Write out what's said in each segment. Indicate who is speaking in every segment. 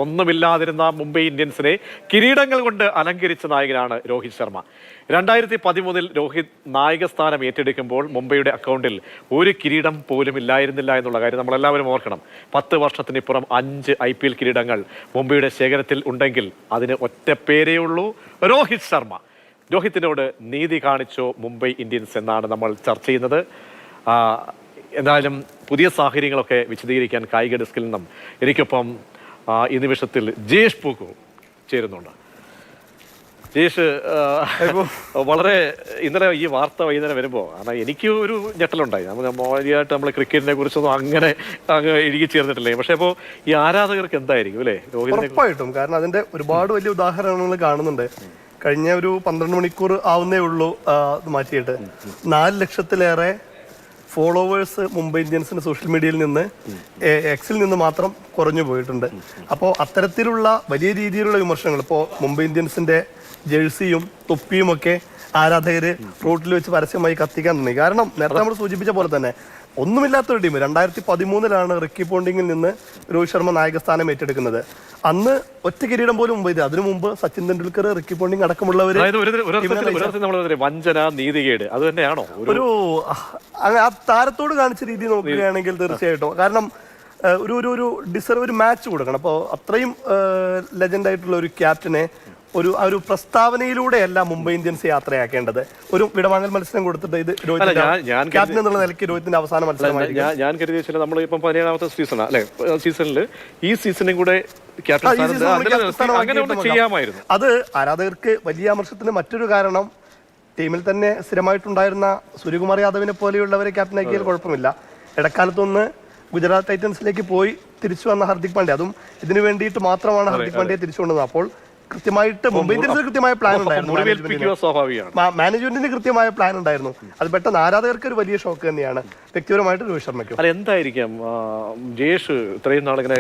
Speaker 1: ഒന്നുമില്ലാതിരുന്ന മുംബൈ ഇന്ത്യൻസിനെ കിരീടങ്ങൾ കൊണ്ട് അലങ്കരിച്ച നായകനാണ് രോഹിത് ശർമ്മ. 2013 രോഹിത് നായകസ്ഥാനം ഏറ്റെടുക്കുമ്പോൾ മുംബൈയുടെ അക്കൗണ്ടിൽ ഒരു കിരീടം പോലും ഇല്ലായിരുന്നില്ല എന്നുള്ള കാര്യം നമ്മളെല്ലാവരും ഓർക്കണം. 10 വർഷത്തിനിപ്പുറം 5 IPL കിരീടങ്ങൾ മുംബൈയുടെ ശേഖരത്തിൽ ഉണ്ടെങ്കിൽ അതിന് ഒറ്റ പേരേ ഉള്ളൂ, രോഹിത് ശർമ്മ. രോഹിത്തിനോട് നീതി കാണിച്ചോ മുംബൈ ഇന്ത്യൻസ് എന്നാണ് നമ്മൾ ചർച്ച ചെയ്യുന്നത്. എന്തായാലും പുതിയ സാഹചര്യങ്ങളൊക്കെ വിശദീകരിക്കാൻ കായിക ഡെസ്കിൽ നിന്നും എനിക്കൊപ്പം ഈ നിമിഷത്തിൽ ജയേഷ് പൂക്കു ചേരുന്നുണ്ട്. ജയേഷ്, വളരെ ഇന്നലെ ഈ വാർത്ത വൈകുന്നേരം വരുമ്പോൾ കാരണം എനിക്ക് ഒരു ഞെട്ടലുണ്ടായി. മോശമായിട്ട് നമ്മൾ ക്രിക്കറ്റിനെ കുറിച്ചൊന്നും അങ്ങനെ ഇഴുകി ചേർന്നിട്ടില്ലേ. പക്ഷെ അപ്പോൾ ഈ ആരാധകർക്ക് എന്തായിരിക്കും അല്ലേ
Speaker 2: ഉറപ്പായിട്ടും? കാരണം അതിന്റെ ഒരുപാട് വലിയ ഉദാഹരണങ്ങൾ കാണുന്നുണ്ട്. കഴിഞ്ഞ ഒരു 12 മണിക്കൂർ ആവുന്നേ ഉള്ളൂ മാറ്റിയിട്ട് 4 ലക്ഷത്തിലേറെ ഫോളോവേഴ്സ് മുംബൈ ഇന്ത്യൻസിന്റെ സോഷ്യൽ മീഡിയയിൽ നിന്ന് എക്സിൽ നിന്ന് മാത്രം കുറഞ്ഞു പോയിട്ടുണ്ട്. അപ്പോൾ അത്തരത്തിലുള്ള വലിയ രീതിയിലുള്ള വിമർശനങ്ങൾ, ഇപ്പോൾ മുംബൈ ഇന്ത്യൻസിന്റെ ജേഴ്സിയും തൊപ്പിയും ഒക്കെ ആരാധകര് റോട്ടിൽ വെച്ച് പരസ്യമായി കത്തിക്കാൻ തുടങ്ങി. കാരണം നേരത്തെ നമ്മൾ സൂചിപ്പിച്ച പോലെ തന്നെ ഒന്നുമില്ലാത്തൊരു ടീം 2013 റിക്കി പോണ്ടിങ്ങിൽ നിന്ന് രോഹിത് ശർമ്മ നായകസ്ഥാനം ഏറ്റെടുക്കുന്നത്. അന്ന് ഒറ്റ കിരീടം പോലും മുമ്പ്. അതിനു മുമ്പ് സച്ചിൻ തെണ്ടുൽക്കർ, റിക്കി പോണ്ടിങ് അടക്കമുള്ളവർ
Speaker 1: വഞ്ചന, നീതികേട് അത് തന്നെയാണോ
Speaker 2: ഒരു ആ താരത്തോട് കാണിച്ച രീതി നോക്കുകയാണെങ്കിൽ തീർച്ചയായിട്ടും. കാരണം ഒരു ഡിസർവ് ഒരു മാച്ച് കൊടുക്കണം. അപ്പോൾ അത്രയും ലെജൻഡ് ആയിട്ടുള്ള ഒരു ക്യാപ്റ്റനെ ഒരു പ്രസ്താവനയിലൂടെയല്ല മുംബൈ ഇന്ത്യൻസ് യാത്രയാക്കേണ്ടത്. ഒരു വിടവാങ്ങൽ മത്സരം കൊടുത്തിട്ട് ഇത് ക്യാപ്റ്റൻ എന്നുള്ള നിലയ്ക്ക് രോഹിത്തിന്റെ അവസാന മത്സരമായി
Speaker 1: ഞാൻ കരുതിയ നമ്മളിപ്പം 17ാമത്തെ സീസൺ അല്ലെ, സീസണിൽ ഈ സീസണും കൂടെ ചെയ്യാമായിരുന്നു.
Speaker 2: അത് ആരാധകർക്ക് വലിയ അമർഷത്തിന് മറ്റൊരു കാരണം, ടീമിൽ തന്നെ സ്ഥിരമായിട്ടുണ്ടായിരുന്ന സൂര്യകുമാർ യാദവിനെ പോലെയുള്ളവരെ ക്യാപ്റ്റനാക്കിയാൽ കുഴപ്പമില്ല. ഇടക്കാലത്തൊന്ന് ഗുജറാത്ത് ടൈറ്റൻസിലേക്ക് പോയി തിരിച്ചു വന്ന ഹാർദിക് പാണ്ഡ്യ, അതും ഇതിനു വേണ്ടിയിട്ട് മാത്രമാണ് ഹാർദിക് പാണ്ഡ്യയെ തിരിച്ചു കൊണ്ടുവന്നത്. അപ്പോൾ കൃത്യമായിട്ട് മുംബൈ ഇന്ത്യൻസിന് കൃത്യമായ പ്ലാൻ ഉണ്ടായിരുന്നു, മാനേജ്മെന്റിന് കൃത്യമായ പ്ലാൻ ഉണ്ടായിരുന്നു. അത് പെട്ടെന്ന് ആരാധകർക്ക് ഒരു വലിയ ഷോക്ക് തന്നെയാണ്, വ്യക്തിപരമായിട്ട് രോഹിത് ശർമ്മയ്ക്ക്.
Speaker 1: അല്ല, എന്തായിരിക്കാം ജയേഷ് ഇത്രയും നാളിങ്ങനെ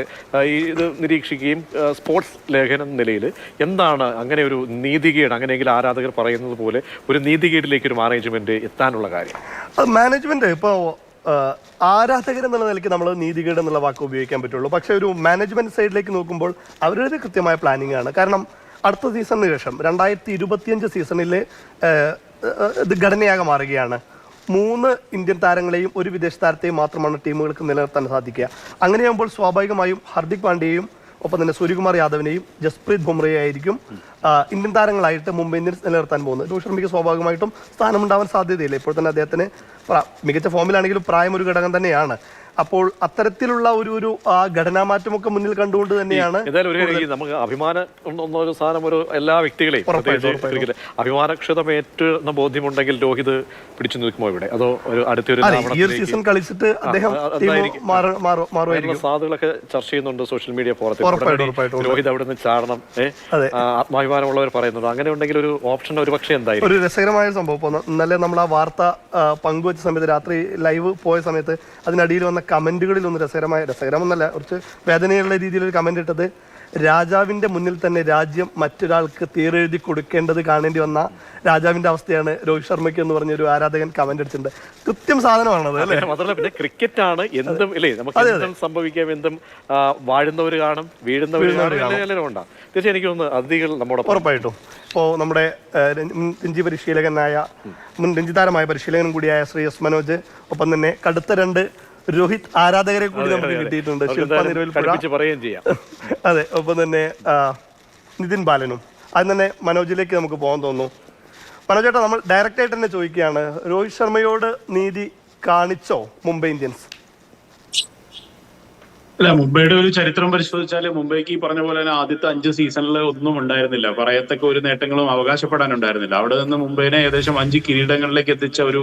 Speaker 1: ഇത് നിരീക്ഷിക്കുകയും സ്പോർട്സ് ലേഖനം നിലയിൽ എന്താണ് അങ്ങനെ ഒരു നീതികേട്, അങ്ങനെയെങ്കിൽ ആരാധകർ പറയുന്നത് പോലെ ഒരു നീതികേടിലേക്ക് ഒരു മാനേജ്മെന്റ് എത്താനുള്ള കാര്യം?
Speaker 2: അത് മാനേജ്മെന്റ് ഇപ്പോൾ ആരാധകരെന്നുള്ള നിലയ്ക്ക് നമ്മൾ നീതികേട് എന്നുള്ള വാക്ക് ഉപയോഗിക്കാൻ പറ്റുള്ളൂ. പക്ഷെ ഒരു മാനേജ്മെന്റ് സൈഡിലേക്ക് നോക്കുമ്പോൾ അവരുടെ കൃത്യമായ പ്ലാനിങ് ആണ്. കാരണം അടുത്ത സീസണിന് ശേഷം 2025 സീസണിൽ ഇത് ഘടനയാകെ മാറുകയാണ്. 3 ഇന്ത്യൻ താരങ്ങളെയും ഒരു വിദേശ താരത്തെയും മാത്രമാണ് ടീമുകൾക്ക് നിലനിർത്താൻ സാധിക്കുക. അങ്ങനെയാകുമ്പോൾ സ്വാഭാവികമായും ഹാർദിക് പാണ്ഡ്യയും ഒപ്പം തന്നെ സൂര്യകുമാർ യാദവിനെയും ജസ്പ്രീത് ബുംറയെ ആയിരിക്കും ഇന്ത്യൻ താരങ്ങളായിട്ട് മുംബൈ ഇന്ത്യൻസ് നിലനിർത്താൻ പോകുന്നത്. രോഹിത് ശർമ്മയ്ക്ക് സ്വാഭാവികമായിട്ടും സ്ഥാനമുണ്ടാവാൻ സാധ്യതയില്ല. ഇപ്പോൾ തന്നെ അദ്ദേഹത്തിന് മികച്ച ഫോമിലാണെങ്കിലും പ്രായം ഒരു ഘടകം തന്നെയാണ്. അപ്പോൾ അത്തരത്തിലുള്ള ഒരു ഘടനാമാറ്റമൊക്കെ മുന്നിൽ കണ്ടുകൊണ്ട് തന്നെയാണ്
Speaker 1: നമുക്ക് അഭിമാന സാധനം ഒരു എല്ലാ വ്യക്തികളെയും അഭിമാനക്ഷതമേറ്റുന്ന ബോധ്യമുണ്ടെങ്കിൽ രോഹിത് പിടിച്ചു നിൽക്കുമോ ഇവിടെ? അതോ ഒരു അടുത്തൊരു
Speaker 2: സീസൺ കളിച്ചിട്ട് അദ്ദേഹം
Speaker 1: സാധ്യതകളൊക്കെ ചർച്ച ചെയ്യുന്നുണ്ട് സോഷ്യൽ മീഡിയ ഫോറത്തിൽ. രോഹിത് അവിടെ നിന്ന് ചാടണം, ആത്മാഭിമാനമുള്ളവർ പറയുന്നുണ്ട്. അങ്ങനെ ഉണ്ടെങ്കിൽ ഒരു ഓപ്ഷൻ ഒരു പക്ഷേ എന്തായാലും
Speaker 2: ഒരു രസകരമായ സംഭവം. ഇന്നലെ നമ്മൾ ആ വാർത്ത പങ്കുവച്ച സമയത്ത്, രാത്രി ലൈവ് പോയ സമയത്ത് അതിനടിയിൽ വന്ന കമന്റുകളിൽ ഒന്ന് രസകരമെന്നല്ല, കുറച്ച് വേദനയുള്ള രീതിയിൽ ഒരു കമന്റ് ഇട്ടത്, രാജാവിന്റെ മുന്നിൽ തന്നെ രാജ്യം മറ്റൊരാൾക്ക് തീരെഴുതി കൊടുക്കേണ്ടത് കാണേണ്ടി വന്ന രാജാവിന്റെ അവസ്ഥയാണ് രോഹിത് ശർമ്മയ്ക്ക് എന്ന് പറഞ്ഞ ഒരു ആരാധകൻ കമന്റ് അടിച്ചിട്ടുണ്ട്. കൃത്യം സാധനമാണത് അല്ലേ?
Speaker 1: മാത്രമല്ല പിന്നെ ക്രിക്കറ്റ് ആണ്, എന്തും ഇല്ലേ, നമുക്ക് എന്തും സംഭവിക്കാം, എന്തും വാഴുന്നവർ കാണും, വീഴുന്നവർ കാണും. തീർച്ചയായും എനിക്ക് തോന്നുന്നു അതിഥികൾ നമ്മുടെ
Speaker 2: ഉറപ്പായിട്ടും ഇപ്പോൾ നമ്മുടെ രഞ്ജി പരിശീലകനായ മുൻ രഞ്ജിതാരമായ പരിശീലകനും കൂടിയായ ശ്രീ എസ് മനോജ്, ഒപ്പം തന്നെ കടുത്ത 2 രോഹിത് ആരാധകരെ കൂടി നമുക്ക് കിട്ടിയിട്ടുണ്ട്. ശില്പ
Speaker 1: നിരവൽ,
Speaker 2: അതെ, ഒപ്പം തന്നെ നിതിൻ ബാലനും. അത് തന്നെ മനോജിലേക്ക് നമുക്ക് പോകാൻ തോന്നുന്നു. മനോജ് ചേട്ടാ, നമ്മൾ ഡയറക്റ്റ് ആയിട്ട് തന്നെ ചോദിക്കുകയാണ്, രോഹിത് ശർമ്മയോട് നീതി കാണിച്ചോ മുംബൈ ഇന്ത്യൻസ്?
Speaker 3: അല്ല, മുംബൈയുടെ ഒരു ചരിത്രം പരിശോധിച്ചാൽ മുംബൈക്ക് ഈ പറഞ്ഞ പോലെ തന്നെ ആദ്യത്തെ 5 സീസണിൽ ഒന്നും ഉണ്ടായിരുന്നില്ല, പറയത്തക്ക ഒരു നേട്ടങ്ങളും അവകാശപ്പെടാനുണ്ടായിരുന്നില്ല. അവിടെ നിന്ന് മുംബൈനെ ഏകദേശം 5 കിരീടങ്ങളിലേക്ക് എത്തിച്ച ഒരു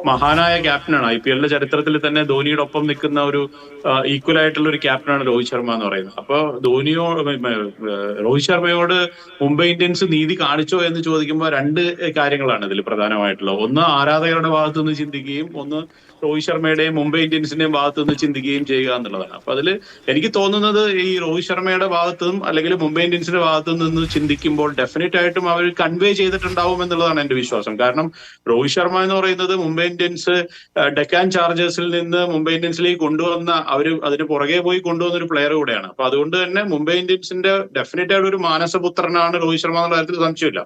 Speaker 3: മഹാനായ ക്യാപ്റ്റനാണ്. IPL ചരിത്രത്തിൽ തന്നെ ധോണിയുടെ ഒപ്പം നിൽക്കുന്ന ഒരു ഈക്വൽ ആയിട്ടുള്ള ഒരു ക്യാപ്റ്റനാണ് രോഹിത് ശർമ്മ എന്ന് പറയുന്നത്. അപ്പൊ രോഹിത് ശർമ്മയോട് മുംബൈ ഇന്ത്യൻസ് നീതി കാണിച്ചോ എന്ന് ചോദിക്കുമ്പോൾ 2 കാര്യങ്ങളാണ് ഇതിൽ പ്രധാനമായിട്ടുള്ളത്. ഒന്ന്, ആരാധകരുടെ ഭാഗത്തു നിന്ന് ചിന്തിക്കുകയും, ഒന്ന് രോഹിത് ശർമ്മയുടെയും മുംബൈ ഇന്ത്യൻസിന്റെയും ഭാഗത്തു നിന്ന് ചിന്തിക്കുകയും ചെയ്യുക എന്നുള്ളതാണ്. അപ്പൊ അതിൽ എനിക്ക് തോന്നുന്നത് ഈ രോഹിത് ശർമ്മയുടെ ഭാഗത്തും അല്ലെങ്കിൽ മുംബൈ ഇന്ത്യൻസിന്റെ ഭാഗത്തു നിന്ന് ചിന്തിക്കുമ്പോൾ ഡെഫിനറ്റ് ആയിട്ടും അവർ കൺവേ ചെയ്തിട്ടുണ്ടാവും എന്നുള്ളതാണ് എന്റെ വിശ്വാസം. കാരണം രോഹിത് ശർമ്മ എന്ന് പറയുന്നത് മുംബൈ ഇന്ത്യൻസ് ഡെക്കാൻ ചാർജേഴ്സിൽ നിന്ന് മുംബൈ ഇന്ത്യൻസിലേക്ക് കൊണ്ടുവന്ന അവർ അതിന് പുറകെ പോയി കൊണ്ടുവന്ന ഒരു പ്ലെയർ കൂടെയാണ്. അപ്പൊ അതുകൊണ്ട് തന്നെ മുംബൈ ഇന്ത്യൻസിന്റെ ഡെഫിനറ്റ് ആയിട്ട് ഒരു മാനസപുത്രനാണ് രോഹിത് ശർമ്മ എന്നുള്ള കാര്യത്തിൽ സംശയമില്ല.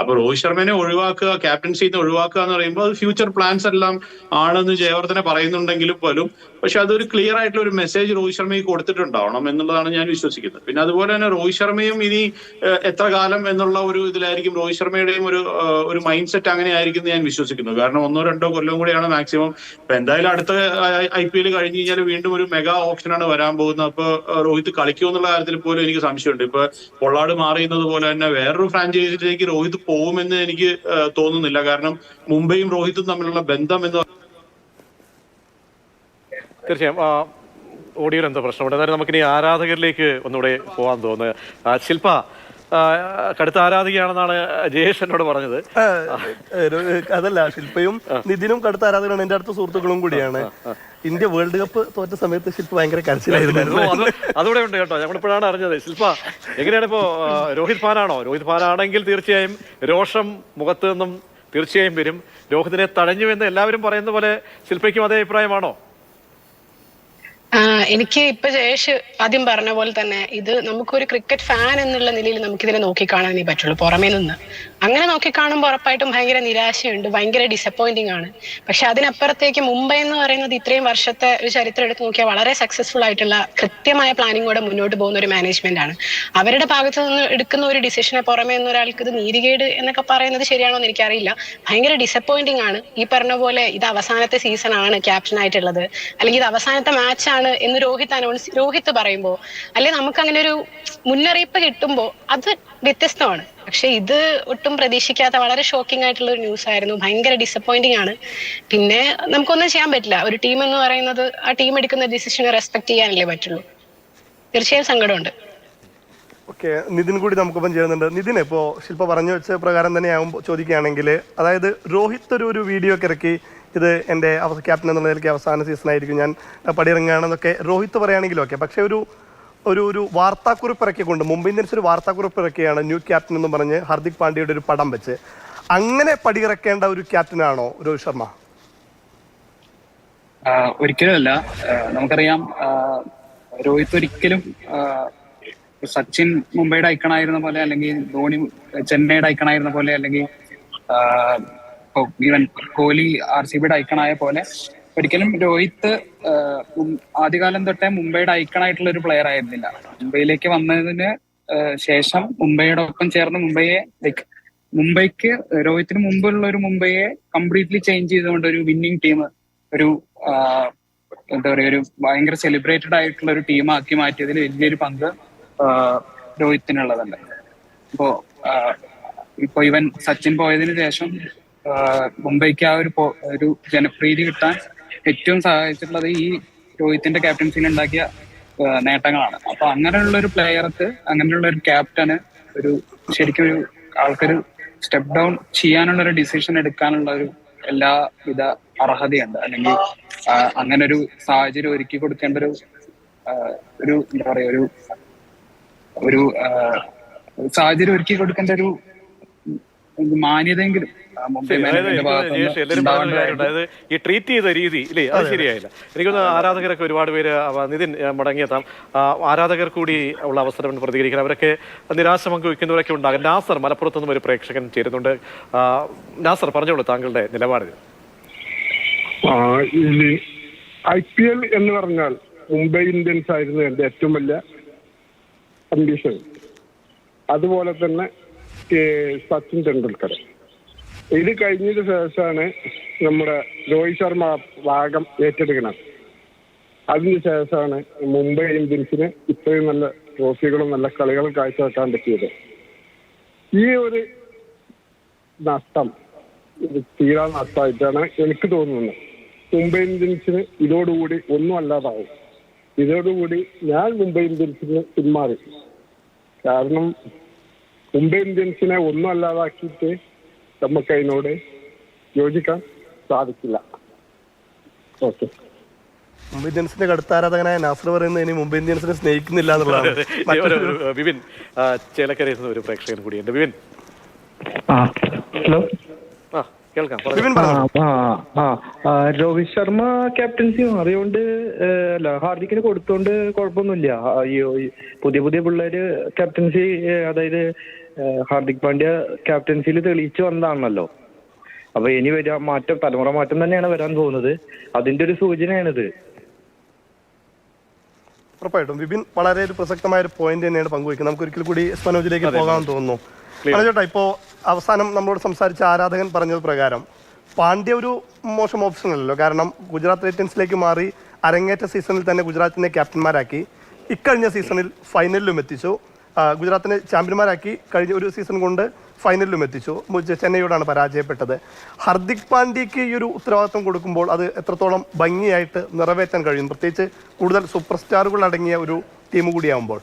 Speaker 3: അപ്പൊ രോഹിത് ശർമ്മനെ ഒഴിവാക്കുക, ക്യാപ്റ്റൻസിയിൽ നിന്ന് ഒഴിവാക്കുക എന്ന് പറയുമ്പോൾ അത് ഫ്യൂച്ചർ പ്ലാൻസ് എല്ലാം ആണെന്ന് ജയവർദ്ധനെ പറയുന്നുണ്ടെങ്കിലും പോലും പക്ഷെ അതൊരു ക്ലിയർ ആയിട്ടുള്ള ഒരു മെസ്സേജ് രോഹിത് ശർമ്മയ്ക്ക് കൊടുത്തിട്ടുണ്ടാവണം എന്നുള്ളതാണ് ഞാൻ വിശ്വസിക്കുന്നത്. പിന്നെ അതുപോലെ തന്നെ രോഹിത് ശർമ്മയും ഇനി എത്ര കാലം എന്നുള്ള ഒരു ഇതിലായിരിക്കും രോഹിത് ശർമ്മയുടെയും ഒരു മൈൻഡ് സെറ്റ് അങ്ങനെ ആയിരിക്കും ഞാൻ വിശ്വസിക്കുന്നു. കാരണം 1-2 കൊല്ലം കൂടിയാണ് മാക്സിമം. ഇപ്പൊ എന്തായാലും അടുത്ത IPL കഴിഞ്ഞ് കഴിഞ്ഞാൽ വീണ്ടും ഒരു മെഗാ ഓപ്ഷനാണ് വരാൻ പോകുന്നത്. അപ്പൊ രോഹിത് കളിക്കുമോ എന്നുള്ള കാര്യത്തിൽ പോലും എനിക്ക് സംശയമുണ്ട്. ഇപ്പൊ പൊള്ളാട് മാറിയുന്നത് പോലെ തന്നെ വേറൊരു ഫ്രാഞ്ചൈസിയിലേക്ക് രോഹിത് പോകുമെന്ന് എനിക്ക് തോന്നുന്നില്ല. കാരണം മുംബൈയും രോഹിത്തും തമ്മിലുള്ള ബന്ധം എന്ന്
Speaker 1: തീർച്ചയായും ഓഡിയോയിൽ എന്തോ പ്രശ്നമുണ്ട്. എന്നാലും നമുക്കിനി ആരാധകരിലേക്ക് ഒന്നുകൂടെ പോകാൻ തോന്നുന്നത്. ശില്പ കടുത്ത ആരാധികയാണെന്നാണ് ജയേഷ് എന്നോട് പറഞ്ഞത്.
Speaker 2: അതല്ല, ശില്പയും നിതിനും കടുത്ത ആരാധകരാണ്, എന്റെ അടുത്ത സുഹൃത്തുക്കളും കൂടിയാണ്. ഇന്ത്യ വേൾഡ് കപ്പ് തോറ്റ സമയത്ത് ശില്പ ഭയങ്കര കരച്ചിലായിരുന്നു.
Speaker 1: അതോടെ ഉണ്ട് കേട്ടോ, നമ്മളിപ്പോഴാണ് അറിഞ്ഞത്. ശില്പ എങ്ങനെയാണ് ഇപ്പോ രോഹിത് ഫാനാണോ? രോഹിത് ഫാനാണെങ്കിൽ തീർച്ചയായും രോഷം മുഖത്ത് നിന്നും തീർച്ചയായും വരും. രോഹിതിനെ തഴഞ്ഞു എന്ന് എല്ലാവരും പറയുന്ന പോലെ ശില്പയ്ക്കും അതേ അഭിപ്രായമാണോ?
Speaker 4: എനിക്ക് ഇപ്പൊ ജയേഷ് ആദ്യം പറഞ്ഞ പോലെ തന്നെ ഇത് നമുക്കൊരു ക്രിക്കറ്റ് ഫാൻ എന്നുള്ള നിലയിൽ നമുക്കിതിനെ നോക്കിക്കാണാനേ പറ്റുള്ളൂ. പുറമേ നിന്ന് അങ്ങനെ നോക്കിക്കാണുമ്പോൾ ഉറപ്പായിട്ടും ഭയങ്കര നിരാശയുണ്ട്, ഭയങ്കര ഡിസപ്പോയിന്റിംഗ് ആണ്. പക്ഷെ അതിനപ്പുറത്തേക്ക് മുംബൈ എന്ന് പറയുന്നത് ഇത്രയും വർഷത്തെ ഒരു ചരിത്രം എടുത്ത് നോക്കിയാൽ വളരെ സക്സസ്ഫുൾ ആയിട്ടുള്ള കൃത്യമായ പ്ലാനിങ്ങോടെ മുന്നോട്ട് പോകുന്ന ഒരു മാനേജ്മെന്റ് ആണ്. അവരുടെ ഭാഗത്ത് നിന്ന് എടുക്കുന്ന ഒരു ഡിസിഷനെ പുറമേ നിന്ന് ഒരാൾക്ക് ഇത് നീതികേട് എന്നൊക്കെ പറയുന്നത് ശരിയാണോ എന്ന് എനിക്കറിയില്ല. ഭയങ്കര ഡിസപ്പോയിന്റിംഗ് ആണ്. ഈ പറഞ്ഞ പോലെ ഇത് അവസാനത്തെ സീസൺ ആണ് ക്യാപ്റ്റൻ ആയിട്ടുള്ളത്, അല്ലെങ്കിൽ ഇത് അവസാനത്തെ മാച്ച് ആണ് എന്ന് രോഹിത് പറയുമ്പോൾ, അല്ലെങ്കിൽ നമുക്ക് അങ്ങനെ ഒരു മുന്നറിയിപ്പ് കിട്ടുമ്പോൾ അത് വ്യത്യസ്തമാണ്. പക്ഷെ ഇത് ഒട്ടും പ്രതീക്ഷിക്കാത്ത വളരെ ഷോക്കിംഗ് ആയിട്ടുള്ള ഒരു ന്യൂസ് ആയിരുന്നു. ഭയങ്കര ഡിസപ്പോയിന്റിംഗ് ആണ്. പിന്നെ നമുക്കൊന്നും ചെയ്യാൻ പറ്റില്ല. ഒരു ടീം എന്ന് പറയുന്നത് ആ ടീം എടുക്കുന്ന ഡിസിഷനെ റെസ്പെക്ട് ചെയ്യാനല്ലേ പറ്റുള്ളൂ. തീർച്ചയായും സങ്കടമുണ്ട്.
Speaker 2: ഓക്കെ, നിതിൻ കൂടി നമുക്കൊപ്പം ചെയ്യുന്നുണ്ട്. നിതിൻ, ഇപ്പോ ശില്പ പറഞ്ഞു വെച്ച പ്രകാരം തന്നെ ആകുമ്പോൾ ചോദിക്കുകയാണെങ്കിൽ, അതായത് രോഹിത് ഒരു വീഡിയോ ഒക്കെ ഇറക്കി, ഇത് എൻ്റെ ക്യാപ്റ്റൻ എന്നുള്ള നിലയ്ക്ക് അവസാന സീസൺ ആയിരിക്കും, ഞാൻ പടിയിറങ്ങുകയാണെന്നൊക്കെ രോഹിത് പറയുകയാണെങ്കിലും ഓക്കെ. പക്ഷെ ഒരു വാർത്താക്കുറിപ്പ് ഇറക്കിക്കൊണ്ട് മുംബൈ ഇന്ത്യൻസ് ഒരു വാർത്താക്കുറിപ്പ് ഇറക്കിയാണ് ന്യൂ ക്യാപ്റ്റൻ എന്ന് പറഞ്ഞ് ഹാർദിക് പാണ്ഡ്യയുടെ ഒരു പടം വെച്ച്. അങ്ങനെ പടിയിറക്കേണ്ട ഒരു ക്യാപ്റ്റനാണോ രോഹിത് ശർമ്മ?
Speaker 5: ഒരിക്കലുമല്ല. നമുക്കറിയാം, രോഹിത് ഒരിക്കലും സച്ചിൻ മുംബൈയുടെ ഐക്കണായിരുന്ന പോലെ, അല്ലെങ്കിൽ ധോണി ചെന്നൈയുടെ ഐക്കണായിരുന്ന പോലെ, അല്ലെങ്കിൽ ഈവൻ കോഹ്ലി RCBയുടെ ഐക്കണായ പോലെ ഒരിക്കലും രോഹിത് ആദ്യകാലം തൊട്ടേ മുംബൈയുടെ ഐക്കണായിട്ടുള്ള ഒരു പ്ലെയർ ആയിരുന്നില്ല. മുംബൈയിലേക്ക് വന്നതിന് ശേഷം മുംബൈയുടെ ഒപ്പം ചേർന്ന് മുംബൈക്ക് രോഹിത്തിന് മുമ്പുള്ള ഒരു മുംബൈയെ കംപ്ലീറ്റ്ലി ചേഞ്ച് ചെയ്തുകൊണ്ട് ഒരു വിന്നിങ് ടീം, ഒരു എന്താ പറയുക, ഒരു ഭയങ്കര സെലിബ്രേറ്റഡ് ആയിട്ടുള്ള ഒരു ടീമാക്കി മാറ്റിയതിൽ വലിയൊരു പങ്ക് രോഹിത്തിനുള്ളതല്ല. ഇപ്പൊ ഇവൻ സച്ചിൻ പോയതിനു ശേഷം മുംബൈക്ക് ആ ഒരു ജനപ്രീതി കിട്ടാൻ ഏറ്റവും സഹായിച്ചിട്ടുള്ളത് ഈ രോഹിത്തിന്റെ ക്യാപ്റ്റൻസിയിൽ ഉണ്ടാക്കിയ നേട്ടങ്ങളാണ്. അപ്പൊ അങ്ങനെയുള്ള ഒരു പ്ലെയർക്ക്, അങ്ങനെയുള്ള ഒരു ക്യാപ്റ്റന് ശരിക്കും ഒരു ആൾക്കൊരു സ്റ്റെപ്പ് ഡൗൺ ചെയ്യാനുള്ള ഒരു ഡിസിഷൻ എടുക്കാനുള്ള ഒരു എല്ലാവിധ അർഹതയുണ്ട്. അല്ലെങ്കിൽ അങ്ങനെ ഒരു സാഹചര്യം ഒരുക്കി കൊടുക്കേണ്ട ഒരു എന്താ പറയാ, ഒരു സാഹചര്യം ഒരുക്കി കൊടുക്കേണ്ട ഒരു മാന്യതയെങ്കിലും
Speaker 1: ഈ ട്രീറ്റ് ചെയ്ത രീതി ഇല്ലേ, അത് ശരിയായില്ല. എനിക്കൊന്ന് ആരാധകരൊക്കെ ഒരുപാട് പേര്, നിതിൻ മടങ്ങിയെത്താം, ആരാധകർ കൂടി ഉള്ള അവസരം പ്രതികരിക്കണം. അവരൊക്കെ നിരാശ പങ്കുവെക്കുന്നവരൊക്കെ ഉണ്ടാകും. നാസർ മലപ്പുറത്തു നിന്നും ഒരു പ്രേക്ഷകൻ ചേരുന്നുണ്ട്. നാസർ, പറഞ്ഞോളൂ താങ്കളുടെ നിലപാട്.
Speaker 6: IPL എന്ന് പറഞ്ഞാൽ മുംബൈ ഇന്ത്യൻസ് ആയിരുന്നു എൻ്റെ ഏറ്റവും വലിയ അംബിഷൻ. അതുപോലെ തന്നെ സച്ചിൻ തെണ്ടുൽക്കർ. ഇത് കഴിഞ്ഞതിന് ശേഷമാണ് നമ്മുടെ രോഹിത് ശർമ്മ ഭാഗം ഏറ്റെടുക്കണം. അതിന് ശേഷമാണ് മുംബൈ ഇന്ത്യൻസിന് ഇത്രയും നല്ല ട്രോഫികളും നല്ല കളികളും കാഴ്ചവെക്കാൻ പറ്റിയത്. ഈ ഒരു നഷ്ടം തീരാ നഷ്ടമായിട്ടാണ് എനിക്ക് തോന്നുന്നത്. മുംബൈ ഇന്ത്യൻസിന് ഇതോടുകൂടി ഒന്നും അല്ലാതാവും. ഇതോടുകൂടി ഞാൻ മുംബൈ ഇന്ത്യൻസിന് പിന്മാറി. കാരണം മുംബൈ ഇന്ത്യൻസിനെ ഒന്നും അല്ലാതാക്കിയിട്ട് നമുക്ക് അതിനോട് യോജിക്കാൻ സാധിക്കില്ല. ഓക്കെ.
Speaker 2: മുംബൈ ഇന്ത്യൻസിന്റെ കടുത്ത ആരാധകനായ നാസർ പറയുന്നത് ഇനി മുംബൈ ഇന്ത്യൻസിനെ സ്നേഹിക്കുന്നില്ല എന്നുള്ളതാണ്.
Speaker 1: വിപിൻ ചേലക്കരയിൽ നിന്ന് ഒരു പ്രേക്ഷകൻ കൂടിയുണ്ട്. വിപിൻ.
Speaker 7: ഹലോ.
Speaker 1: കേൾക്കാം.
Speaker 7: രോഹിത് ശർമ്മ ക്യാപ്റ്റൻസി മാറിയോണ്ട് അല്ല ഹാർദിക്കിന് കൊടുത്തോണ്ട് കുഴപ്പമൊന്നുമില്ല. പുതിയ പിള്ളേര് ക്യാപ്റ്റൻസി, അതായത് ഹാർദിക് പാണ്ഡ്യ ക്യാപ്റ്റൻസിയിൽ തെളിയിച്ചു വന്നതാണല്ലോ. അപ്പൊ ഇനി തലമുറ മാറ്റം തന്നെയാണ് വരാൻ പോകുന്നത്. അതിന്റെ ഒരു സൂചനയാണിത്.
Speaker 2: ഉറപ്പായിട്ടും വിപിൻ വളരെ ഒരു പ്രസക്തമായ ഒരു പോയിന്റ് തന്നെയാണ് പങ്കുവയ്ക്കുന്നത്. നമുക്ക് ഒരിക്കൽ കൂടി മനോജിലേക്ക് പോകാമെന്ന് തോന്നുന്നു. മനോജേട്ടാ, ഇപ്പോൾ അവസാനം നമ്മളോട് സംസാരിച്ച ആരാധകൻ പറഞ്ഞത് പ്രകാരം പാണ്ഡ്യ ഒരു മോശം ഓപ്ഷൻ അല്ലല്ലോ. കാരണം ഗുജറാത്ത് ടൈറ്റൻസിലേക്ക് മാറി അരങ്ങേറ്റ സീസണിൽ തന്നെ ഗുജറാത്തിനെ ക്യാപ്റ്റന്മാരാക്കി, ഇക്കഴിഞ്ഞ സീസണിൽ ഫൈനലിലും എത്തിച്ചു. ഗുജറാത്തിനെ ചാമ്പ്യന്മാരാക്കി കഴിഞ്ഞ ഒരു സീസൺ കൊണ്ട് ഫൈനലിലും എത്തിച്ചു. ചെന്നൈയോടാണ് പരാജയപ്പെട്ടത്. ഹാർദിക് പാണ്ഡ്യയ്ക്ക് ഈ ഒരു ഉത്തരവാദിത്വം കൊടുക്കുമ്പോൾ അത് എത്രത്തോളം ഭംഗിയായിട്ട് നിറവേറ്റാൻ കഴിയും, പ്രത്യേകിച്ച് കൂടുതൽ സൂപ്പർ സ്റ്റാറുകൾ അടങ്ങിയ ഒരു ടീം കൂടിയാകുമ്പോൾ?